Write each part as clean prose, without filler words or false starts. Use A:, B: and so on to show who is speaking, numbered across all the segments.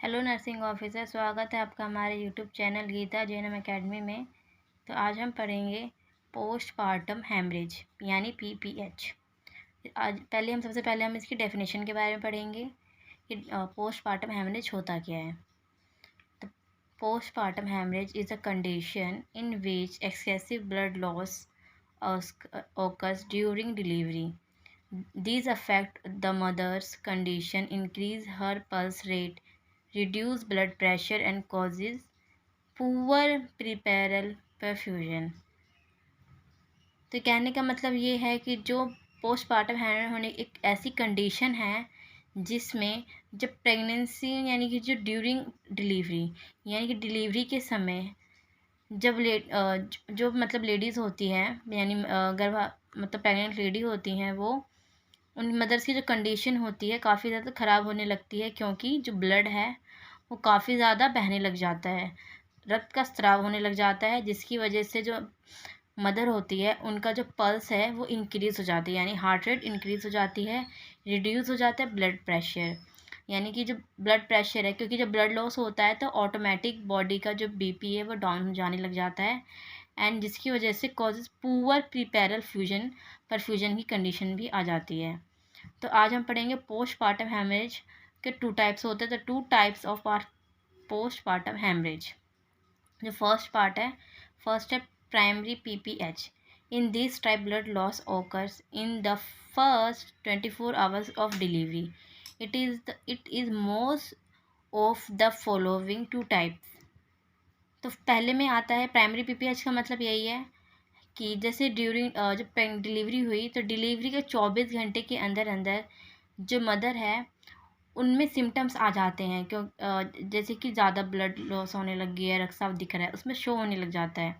A: Hello nursing officer, स्वागत है आपका हमारे YouTube channel Geeta Jainam academy में। तो आज हम पढ़ेंगे पोस्टपार्टम हेमरेज यानी पीपीएच। आज सबसे पहले हम इसकी डेफिनेशन के बारे में पढ़ेंगे कि पोस्टपार्टम हेमरेज होता क्या है। तो postpartum haemorrhage is a condition in which excessive blood loss occurs during delivery. These affect the mother's condition, increase her pulse rate, reduce blood pressure and causes poor peripheral perfusion। तो कहने का मतलब ये है कि जो पोस्टपार्टम हेमरेज होने एक ऐसी कंडीशन है जिसमें जब प्रेगनेंसी यानी कि जो ड्यूरिंग डिलीवरी यानी कि डिलीवरी के समय जब जो मतलब लेडीज़ होती हैं यानी मतलब प्रेग्नेंट लेडी होती हैं, वो उन मदर्स की जो कंडीशन होती है काफ़ी ज़्यादा ख़राब होने लगती है, क्योंकि जो ब्लड है वो काफ़ी ज़्यादा बहने लग जाता है, रक्त का स्राव होने लग जाता है, जिसकी वजह से जो मदर होती है उनका जो पल्स है वो इंक्रीज़ हो जाती है, यानी हार्ट रेट इंक्रीज़ हो जाती है, रिड्यूस हो जाता है ब्लड प्रेशर, यानी कि जो ब्लड प्रेशर है, क्योंकि जब ब्लड लॉस होता है तो ऑटोमेटिक बॉडी का जो बीपी है वो डाउन हो जाने लग जाता है, एंड जिसकी वजह से कॉजेज पुअर प्रीपेरल परफ्यूजन की कंडीशन भी आ जाती है। तो आज हम पढ़ेंगे पोस्टपार्टम हेमरेज के टू टाइप्स होते हैं। तो two types of postpartum haemorrhage. जो फर्स्ट है primary PPH. In this type blood loss occurs in the first 24 hours of delivery. It is most of the following two types. तो पहले में आता है प्राइमरी पीपीएच का मतलब यही है कि जैसे ड्यूरिंग जब डिलीवरी हुई तो डिलीवरी के 24 घंटे के अंदर अंदर जो मदर है उनमें सिम्टम्स आ जाते हैं, जैसे कि ज़्यादा ब्लड लॉस होने लग गई है, रक्तस्राव दिख रहा है, उसमें शो होने लग जाता है।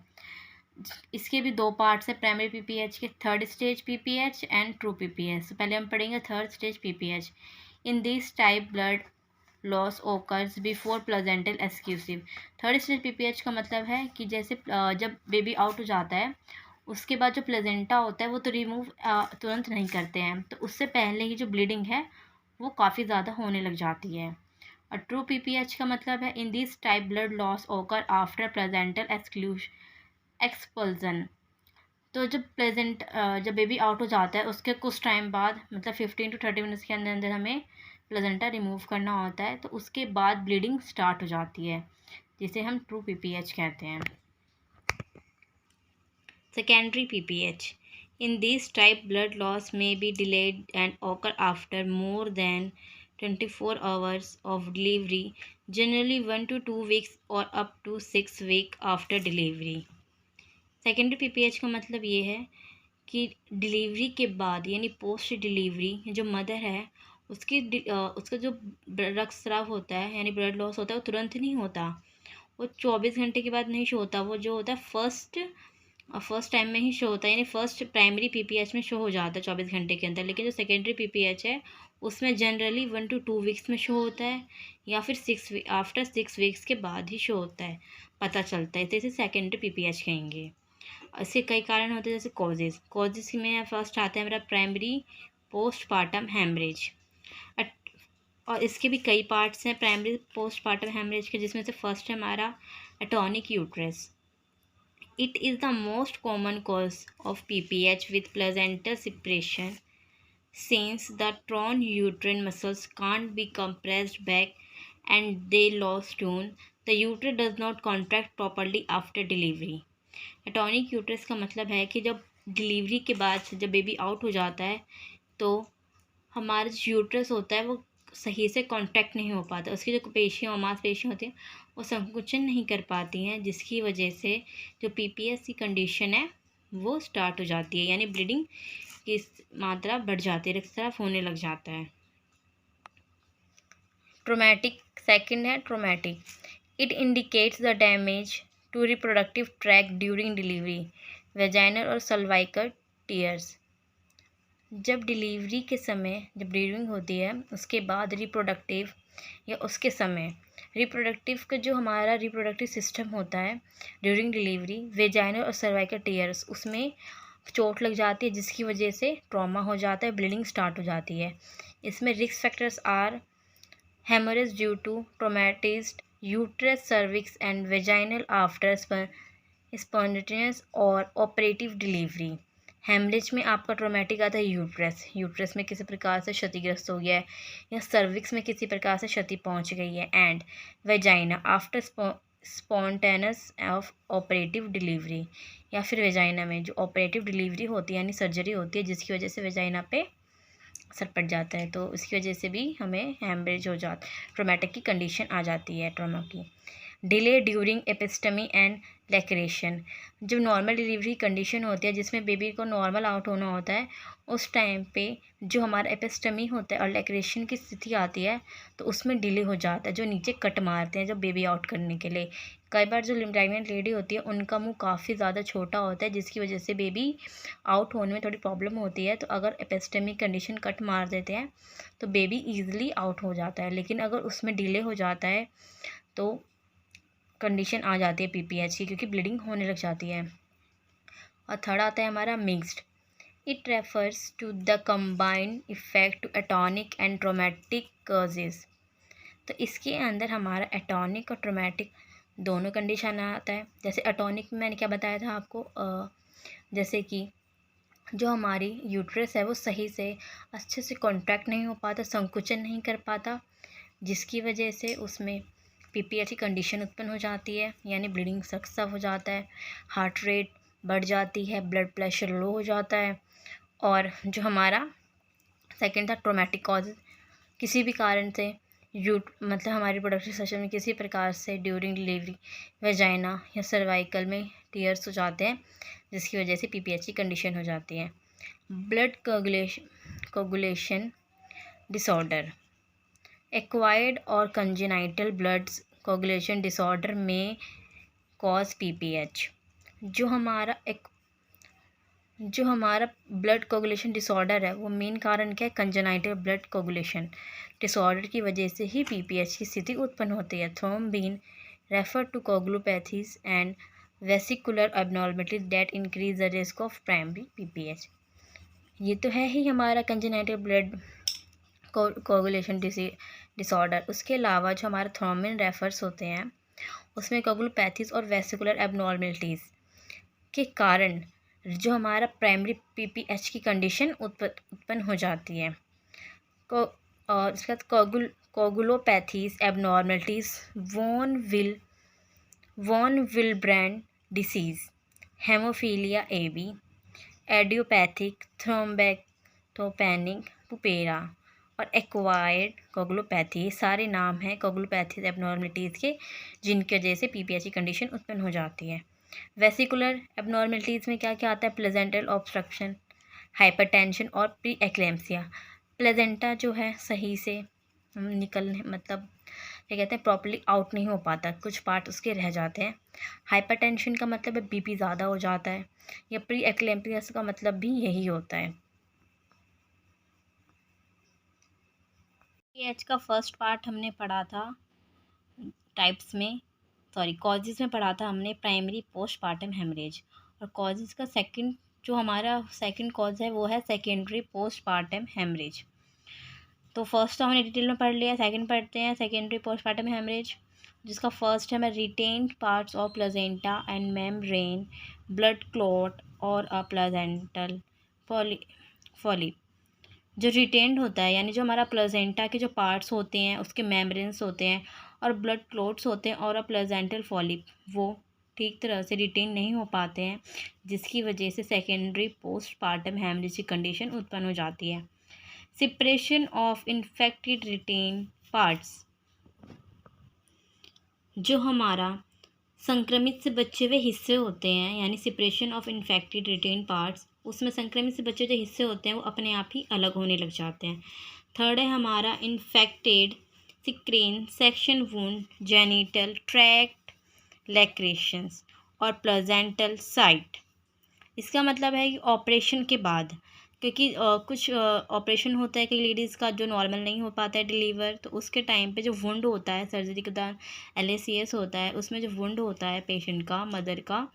A: इसके भी दो पार्ट्स है प्राइमरी पीपीएच के, third stage PPH and true PPH. तो पहले हम पढ़ेंगे third stage PPH. In this type blood loss occurs before placental exclusive. Third stage PPH का मतलब है कि जैसे जब बेबी आउट हो जाता है उसके बाद जो प्लेजेंटा होता है वो तो रिमूव तुरंत नहीं करते हैं, तो उससे पहले ही जो ब्लीडिंग है वो काफ़ी ज़्यादा होने लग जाती है। और ट्रू पीपीएच का मतलब है इन दिस टाइप ब्लड लॉस ओकर आफ्टर प्लेजेंटल एक्सपल्जन। तो जब बेबी आउट हो जाता है उसके कुछ टाइम बाद, मतलब 15 to 30 मिनट्स के अंदर अंदर हमें प्लेजेंटा रिमूव करना होता है, तो उसके बाद ब्लीडिंग स्टार्ट हो जाती है, जिसे हम ट्रू पीपीएच कहते हैं। Secondary PPH. In this type, blood loss may be delayed and occur after more than 24 hours of delivery, generally 1 to 2 weeks or up to 6 weeks after delivery. Secondary PPH का मतलब ये है कि delivery के बाद यानी पोस्ट डिलीवरी जो mother है उसका जो रक्तस्राव होता है यानी ब्लड लॉस होता है वो तुरंत नहीं होता, वो 24 घंटे के बाद नहीं शो होता, वो जो होता है फर्स्ट टाइम में ही शो होता है, यानी फर्स्ट प्राइमरी पीपीएच में शो हो जाता है 24 घंटे के अंदर। लेकिन जो सेकेंडरी पीपीएच है उसमें जनरली 1 to 2 वीक्स में शो होता है, या फिर आफ्टर 6 वीक्स के बाद ही शो होता है, पता चलता है, तो इसे सेकेंडरी पीपीएच कहेंगे। इसके कई कारण होते हैं, जैसे कॉजेज़ में फर्स्ट आता है मेरा प्राइमरी पोस्टपार्टम हेमरेज, और इसके भी कई पार्ट्स हैं प्राइमरी पोस्टपार्टम हेमरेज के, जिसमें से फर्स्ट है हमारा atonic uterus. It is the most common cause of PPH with placental separation, since the torn uterine muscles can't be compressed back and they lose tone. The uterus does not contract properly after delivery. Atonic uterus का मतलब है कि जब delivery के बाद जब baby out हो जाता है तो हमारा जो यूट्रस होता है वो सही से कॉन्ट्रैक्ट नहीं हो पाता, उसकी जो पेशियाँ और मांसपेशियाँ होती हैं वो संकुचन नहीं कर पाती हैं, जिसकी वजह से जो पीपीएस की कंडीशन है वो स्टार्ट हो जाती है, यानी ब्लीडिंग की मात्रा बढ़ जाती है, रक्तस्राव होने लग जाता है। ट्रोमैटिक सेकंड है traumatic. It indicates the damage to reproductive tract during delivery, vaginal और सर्वाइकल टीयर्स। जब डिलीवरी के समय जब ब्लीडिंग होती है उसके बाद रिप्रोडक्टिव या उसके समय रिप्रोडक्टिव का जो हमारा रिप्रोडक्टिव सिस्टम होता है ड्यूरिंग डिलीवरी, वेजाइनल और सर्वाइकल टीयर्स, उसमें चोट लग जाती है, जिसकी वजह से ट्रॉमा हो जाता है, ब्लीडिंग स्टार्ट हो जाती है। इसमें risk factors are haemorrhage due to traumatised uterus, cervix and vaginal after spontaneous or operative delivery. Haemorrhage में आपका ट्रोमेटिक आता है यूट्रस में किसी प्रकार से क्षतिग्रस्त हो गया है या सर्विक्स में किसी प्रकार से क्षति पहुंच गई है, and vagina after spontaneous of operative delivery, या फिर वेजाइना में जो ऑपरेटिव डिलीवरी होती है यानी सर्जरी होती है जिसकी वजह से वेजाइना पे असर पड़ जाता है, तो उसकी वजह से भी हमें हेमरेज हो जाता, ट्रोमेटिक की कंडीशन आ जाती है ट्रोमा की। डिले ड्यूरिंग एपिस्टमी एंड लैक्रेशन, जब नॉर्मल डिलीवरी कंडीशन होती है जिसमें बेबी को नॉर्मल आउट होना होता है, उस टाइम पे जो हमारा एपिस्टमी होता है और लैक्रेशन की स्थिति आती है तो उसमें डिले हो जाता है, जो नीचे कट मारते हैं जब बेबी आउट करने के लिए। कई बार जो प्रेगनेंट लेडी होती है उनका मुंह काफ़ी ज़्यादा छोटा होता है जिसकी वजह से बेबी आउट होने में थोड़ी प्रॉब्लम होती है, तो अगर एपिस्टमी कंडीशन कट मार देते हैं तो बेबी ईजिली आउट हो जाता है। लेकिन अगर उसमें डिले हो जाता है तो कंडीशन आ जाती है पीपीएच की, क्योंकि ब्लीडिंग होने लग जाती है। और थर्ड आता है हमारा mixed. It refers to the combined effect to atonic and traumatic causes. तो इसके अंदर हमारा एटॉनिक और ट्रोमेटिक दोनों कंडीशन आता है। जैसे एटॉनिक में मैंने क्या बताया था आपको, जैसे कि जो हमारी यूट्रस है वो सही से अच्छे से कॉन्ट्रैक्ट नहीं हो पाता, संकुचन नहीं कर पाता, जिसकी वजह से उसमें पीपीएच की कंडीशन उत्पन्न हो जाती है, यानी ब्लीडिंग सख्त हो जाता है, हार्ट रेट बढ़ जाती है, ब्लड प्रेशर लो हो जाता है। और जो हमारा सेकंड था ट्रोमेटिक कॉज, किसी भी कारण से मतलब हमारी प्रोडक्टिव सिस्टम में किसी प्रकार से ड्यूरिंग डिलीवरी वेजाइना या सर्वाइकल में टीयर्स हो जाते हैं जिसकी वजह से पीपीएच की कंडीशन हो जाती है। ब्लड कोगुलेशन डिसऑर्डर, एक्वायर्ड और कंजेनाइटल ब्लड कोगुलेशन डिसऑर्डर में कॉज पीपीएच। जो हमारा ब्लड कोगुलेशन डिसऑर्डर है वो मेन कारण क्या है, कंजेनाइटल ब्लड कोगुलेशन डिसऑर्डर की वजह से ही पीपीएच की स्थिति उत्पन्न होती है। Thrombin refer to coagulopathies and vesicular abnormalities that increase the risk of primary PPH. ये तो है ही हमारा कंजेनाइटल ब्लड कोगुलेशन डिसऑर्डर। उसके अलावा जो हमारे थ्रोम्बिन रेफर्स होते हैं उसमें कोगुलोपैथीज और वेसिकुलर एबनॉर्मलिटीज़ के कारण जो हमारा प्राइमरी पीपीएच की कंडीशन उत्पन्न हो जाती है। और इसके बाद coagulopathies abnormalities von Willebrand disease, haemophilia AB, idiopathic thrombopenic purpura और एक्वायर्ड कोगुलोपैथी, सारे नाम हैं कोगुलोपैथीज एबनॉर्मलिटीज़ के जिनकी वजह से पीपीएच की कंडीशन उत्पन्न हो जाती है। वेसिकुलर एबनॉर्मलिटीज़ में क्या क्या आता है, प्लेजेंटल ऑब्स्ट्रक्शन, हाइपरटेंशन और प्री एक्लेम्सिया। प्लेजेंटा जो है सही से निकलने मतलब क्या कहते हैं प्रॉपर्ली आउट नहीं हो पाता, कुछ पार्ट उसके रह जाते हैं। हाइपरटेंशन का मतलब है बीपी ज़्यादा हो जाता है, या प्री एक्लेम्सिया का मतलब भी यही होता है। पीपीएच का फर्स्ट पार्ट हमने पढ़ा था कॉजेज़ में पढ़ा था हमने प्राइमरी पोस्टपार्टम हेमरेज, और कॉजेज़ का जो हमारा सेकंड कॉज है वो है सेकेंडरी पोस्टपार्टम हेमरेज। तो फर्स्ट तो हमने डिटेल में पढ़ लिया, सेकंड पढ़ते हैं सेकेंडरी पोस्टपार्टम हेमरेज, जिसका फर्स्ट है retained parts of placenta and membrane, blood clot और अ प्लेजेंटल पॉलिप। जो रिटेन्ड होता है यानी जो हमारा प्लेजेंटा के जो पार्ट्स होते हैं उसके मेम्ब्रेन्स होते हैं और ब्लड क्लोट्स होते हैं और प्लेजेंटल पॉलिप वो ठीक तरह से रिटेन नहीं हो पाते हैं, जिसकी वजह से सेकेंडरी पोस्टपार्टम हेमरेज की कंडीशन उत्पन्न हो जाती है। Separation of infected retained parts, जो हमारा संक्रमित से बचे हुए हिस्से होते हैं यानी separation of infected retained parts, उसमें संक्रमित से बचे जो हिस्से होते हैं वो अपने आप ही अलग होने लग जाते हैं। थर्ड है हमारा infected caesarean section wound, genital tract lacerations और प्लेजेंटल साइट। इसका मतलब है कि ऑपरेशन के बाद, क्योंकि कुछ ऑपरेशन होता है कई लेडीज़ का जो नॉर्मल नहीं हो पाता है डिलीवर, तो उसके टाइम पे जो वुंड होता है सर्जरी के दौरान LACS होता है, उसमें जो वुंड होता है पेशेंट का मदर का,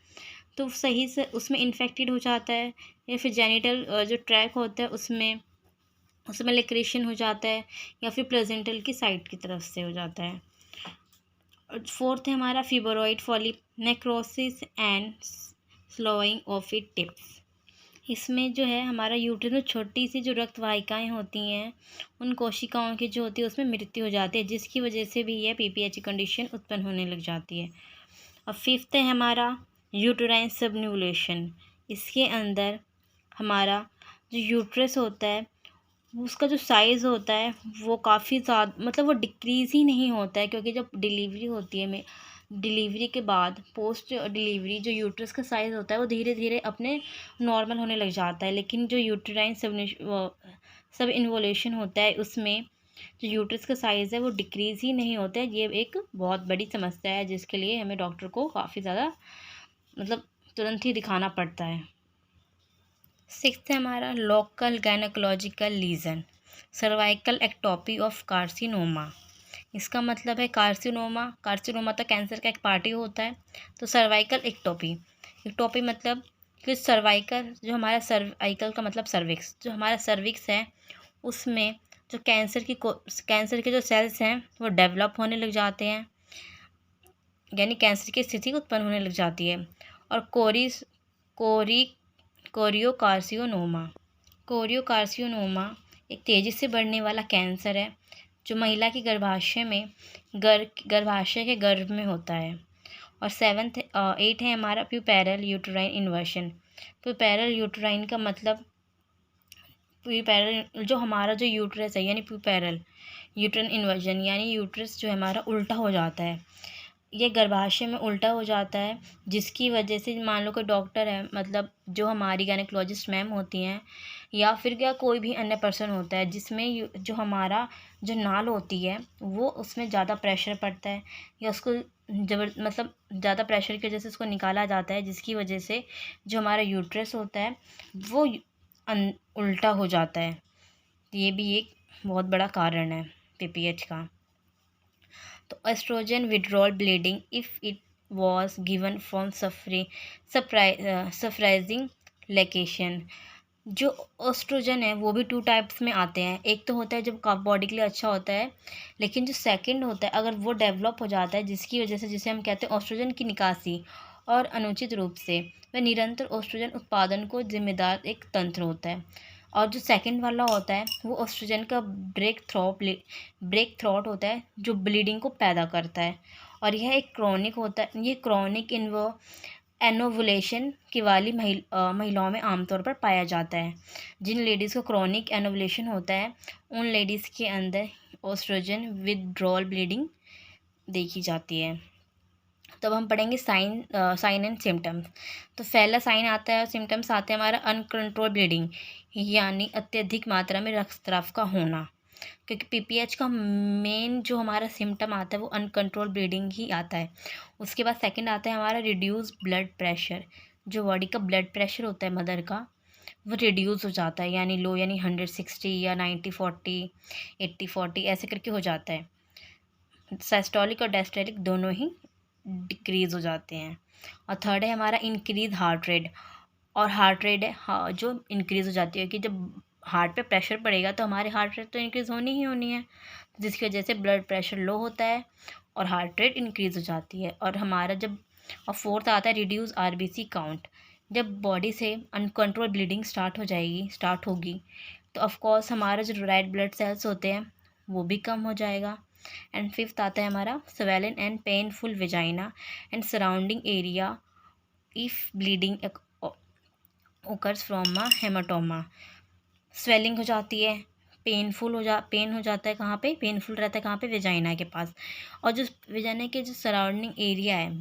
A: तो सही से उसमें इन्फेक्टेड हो जाता है, या फिर जेनिटल जो ट्रैक होता है उसमें उसमें लिक्रेशन हो जाता है या फिर प्लेजेंटल की साइड की तरफ से हो जाता है। और फोर्थ है हमारा fibroid polyp, necrosis and slowing of it tips. इसमें जो है हमारा यूट्रस में छोटी सी जो रक्त वाहिकाएँ होती हैं, उन कोशिकाओं की जो होती है उसमें मृत्यु हो जाती है, जिसकी वजह से भी यह पीपीएच की कंडीशन उत्पन्न होने लग जाती है। और फिफ्थ है हमारा यूटेराइन सबन्यूलेशन। इसके अंदर हमारा जो यूट्रस होता है उसका जो साइज़ होता है वो काफ़ी ज़्यादा, मतलब वो डिक्रीज़ ही नहीं होता है, क्योंकि जब डिलीवरी होती है में डिलीवरी के बाद पोस्ट डिलीवरी जो यूट्रस का साइज़ होता है वो धीरे धीरे अपने नॉर्मल होने लग जाता है। लेकिन जो यूटेराइन सब इन्वोल्यूशन होता है उसमें जो यूट्रस का साइज़ है वो डिक्रीज़ ही नहीं होता है। ये एक बहुत बड़ी समस्या है जिसके लिए हमें डॉक्टर को काफ़ी ज़्यादा, मतलब तुरंत ही दिखाना पड़ता है। सिक्स्थ है हमारा local gynaecological lesion, cervical ectopy of carcinoma. इसका मतलब है कार्सिनोमा, कार्सिनोमा तो कैंसर का एक पार्ट ही होता है। तो सर्वाइकल एक्टोपी, एक्टोपी मतलब कि सर्वाइकल, जो हमारा सर्वाइकल का मतलब सर्विक्स, जो हमारा सर्विक्स है उसमें जो कैंसर के जो सेल्स हैं वो डेवलप होने लग जाते हैं, यानी कैंसर की स्थिति उत्पन्न होने लग जाती है। और कोरियोकार्सिनोमा, कोरियोकार्सिनोमा एक तेज़ी से बढ़ने वाला कैंसर है जो महिला के गर्भाशय के गर्भ में होता है। और एट है हमारा प्यूपेरल यूटेराइन इन्वर्शन। प्यूपेरल यूटेराइन का मतलब, प्यूपेरल जो हमारा जो यूट्रस है यानी प्यूपेरल यूटेराइन इन्वर्जन, यानी यूट्रस जो है हमारा उल्टा हो जाता है, ये गर्भाशय में उल्टा हो जाता है, जिसकी वजह से मान लो कोई डॉक्टर है, मतलब जो हमारी गायनेकोलॉजिस्ट मैम होती हैं या फिर क्या कोई भी अन्य पर्सन होता है जिसमें जो हमारा जो नाल होती है वो उसमें ज़्यादा प्रेशर पड़ता है या उसको मतलब ज़्यादा प्रेशर की वजह से उसको निकाला जाता है, जिसकी वजह से जो हमारा यूट्रस होता है वो उल्टा हो जाता है। ये भी एक बहुत बड़ा कारण है पीपीएच का। तो oestrogen withdrawal bleeding if it was given from surprising location. जो एस्ट्रोजन है वो भी टू टाइप्स में आते हैं। एक तो होता है जब बॉडी के लिए अच्छा होता है, लेकिन जो सेकंड होता है अगर वो डेवलप हो जाता है जिसकी वजह से, जिसे हम कहते हैं एस्ट्रोजन की निकासी, और अनुचित रूप से वह निरंतर एस्ट्रोजन उत्पादन को जिम्मेदार एक तंत्र होता है। और जो सेकंड वाला होता है वो एस्ट्रोजन का ब्रेक थ्रॉट होता है जो ब्लीडिंग को पैदा करता है। और यह एक क्रॉनिक होता है, ये क्रॉनिक एनोवुलेशन की वाली महिलाओं में आमतौर पर पाया जाता है। जिन लेडीज़ को क्रॉनिक एनोवुलेशन होता है उन लेडीज़ के अंदर एस्ट्रोजन विथड्रॉल ब्लीडिंग देखी जाती है। तब हम पढ़ेंगे साइन एंड सिम्टम्स। तो पहला साइन आता है और सिम्टम्स आते हैं हमारा अनकंट्रोल ब्लीडिंग, यानी अत्यधिक मात्रा में रक्तस्राव का होना, क्योंकि पीपीएच का मेन जो हमारा सिम्टम आता है वो अनकंट्रोल ब्लीडिंग ही आता है। उसके बाद सेकंड आता है हमारा रिड्यूस ब्लड प्रेशर। जो बॉडी का ब्लड प्रेशर होता है मदर का वो रिड्यूस हो जाता है, यानी लो, यानी 160 या 90/40 80/40 ऐसे करके हो जाता है। सिस्टोलिक और डायस्टोलिक दोनों ही डिक्रीज़ हो जाते हैं। और थर्ड है हमारा इंक्रीज हार्ट रेट। और हार्ट रेट है हाँ जो इंक्रीज़ हो जाती है कि जब हार्ट पे प्रेशर पड़ेगा तो हमारी हार्ट रेट तो इंक्रीज़ होनी ही होनी है, जिसकी वजह से ब्लड प्रेशर लो होता है और हार्ट रेट इंक्रीज़ हो जाती है। और हमारा जब, और फोर्थ आता है रिड्यूस आरबीसी काउंट। जब बॉडी से अनकंट्रोल ब्लीडिंग स्टार्ट होगी तो ऑफकोर्स हमारा जो रेड ब्लड सेल्स होते हैं वो भी कम हो जाएगा। एंड फिफ्थ आता है हमारा swollen and painful vagina and surrounding area if bleeding occurs from a haematoma. Swelling हो जाती है, पेन हो जाता है, कहाँ पे पेनफुल रहता है, कहाँ पे वेजाइना के पास। और जो वेजाइना के जो सराउंडिंग एरिया है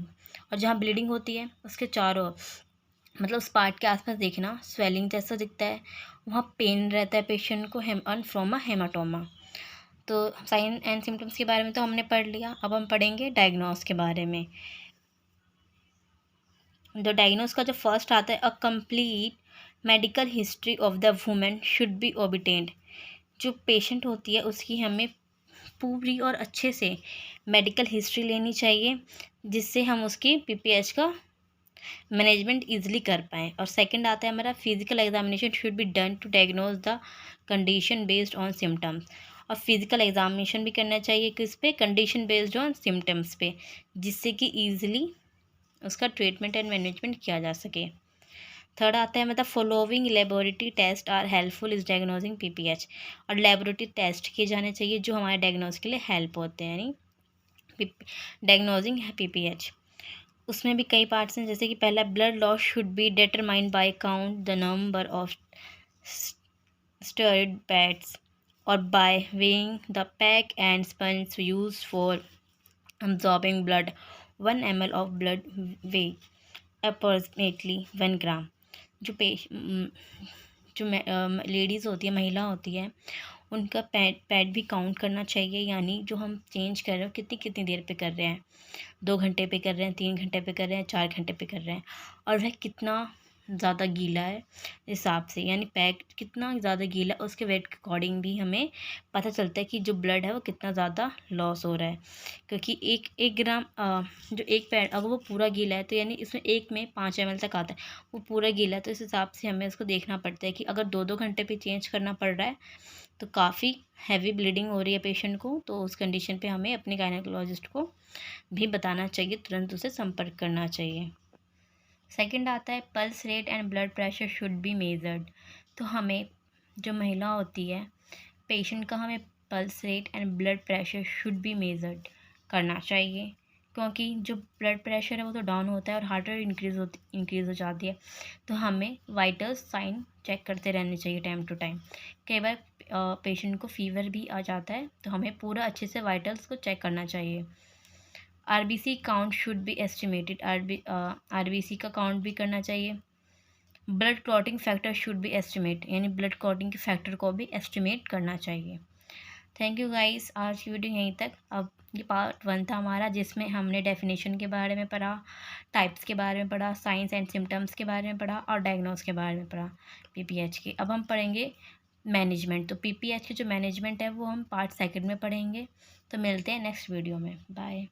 A: और जहाँ ब्लीडिंग होती है उसके चारों, मतलब उस पार्ट के आसपास देखना स्वेलिंग जैसा दिखता है, वहाँ पेन रहता है पेशेंट को, फ्रॉम अ हेमाटोमा। तो साइन एंड सिम्टम्स के बारे में तो हमने पढ़ लिया, अब हम पढ़ेंगे डायग्नोस के बारे में। तो डायग्नोस का जो फर्स्ट आता है, a complete medical history of the women should be obtained. जो पेशेंट होती है उसकी हमें पूरी और अच्छे से मेडिकल हिस्ट्री लेनी चाहिए, जिससे हम उसकी पीपीएच का मैनेजमेंट ईजिली कर पाएँ। और सेकंड आता है हमारा physical examination should be done to diagnose the condition based on symptoms. और फिजिकल एग्जामिनेशन भी करना चाहिए किस पे, कंडीशन बेस्ड ऑन सिम्टम्स पे, जिससे कि ईजिली उसका ट्रीटमेंट एंड मैनेजमेंट किया जा सके। थर्ड आता है मतलब following laboratory test are helpful is diagnosing PPH. और लेबोरेटरी टेस्ट किए जाने चाहिए जो हमारे डायग्नोज के लिए हेल्प होते हैं, यानी डायग्नोजिंग है पीपीएच। उसमें भी कई पार्ट्स हैं, जैसे कि पहला blood loss should be determined by count the number of stirred pads और by weighing the pack and sponge use for absorbing blood. 1 ml of blood weigh approximately 1 gram. जो जो लेडीज़ होती है, महिला होती है, उनका पैड भी काउंट करना चाहिए, यानी जो हम चेंज कर रहे हो कितनी कितनी देर पे कर रहे हैं, 2 घंटे पे कर रहे हैं, 3 घंटे पे कर रहे हैं, 4 घंटे पे कर रहे हैं, और वह कितना ज़्यादा गीला है हिसाब से, यानी पैक कितना ज़्यादा गीला है उसके वेट के अकॉर्डिंग भी हमें पता चलता है कि जो ब्लड है वो कितना ज़्यादा लॉस हो रहा है। क्योंकि एक एक ग्राम जो एक पैड अगर वो पूरा गीला है तो यानी इसमें एक में 5 ml तक आता है, वो पूरा गीला है, तो इस हिसाब से हमें उसको देखना पड़ता है कि अगर 2-2 घंटे पे चेंज करना पड़ रहा है तो काफ़ी हैवी ब्लीडिंग हो रही है पेशेंट को, तो उस कंडीशन पे हमें अपने गायनेकोलॉजिस्ट को भी बताना चाहिए, तुरंत उसे संपर्क करना चाहिए। सेकंड आता है pulse rate and blood pressure should be measured. तो हमें जो महिला होती है पेशेंट का, हमें pulse rate and blood pressure should be measured करना चाहिए, क्योंकि जो ब्लड प्रेशर है वो तो डाउन होता है और हार्ट रेट इंक्रीज़ हो जाती है, तो हमें वाइटल्स साइन चेक करते रहने चाहिए टाइम टू टाइम। कई बार पेशेंट को फीवर भी आ जाता है, तो हमें पूरा अच्छे से वाइटल्स को चेक करना चाहिए। RBC count should be estimated, RBC का काउंट भी करना चाहिए। Blood clotting factor should be estimate, यानी ब्लड क्लॉटिंग के फैक्टर को भी एस्टिमेट करना चाहिए। थैंक यू गाइस, आज की वीडियो यहीं तक। अब ये पार्ट 1 था हमारा, जिसमें हमने डेफिनेशन के बारे में पढ़ा, टाइप्स के बारे में पढ़ा, साइंस एंड सिम्टम्स के बारे में पढ़ा और डायग्नोस के बारे में पढ़ा पीपीएच के। अब हम पढ़ेंगे मैनेजमेंट। तो पीपीएच के जो मैनेजमेंट है वो हम पार्ट 2 में पढ़ेंगे। तो मिलते हैं नेक्स्ट वीडियो में। बाय।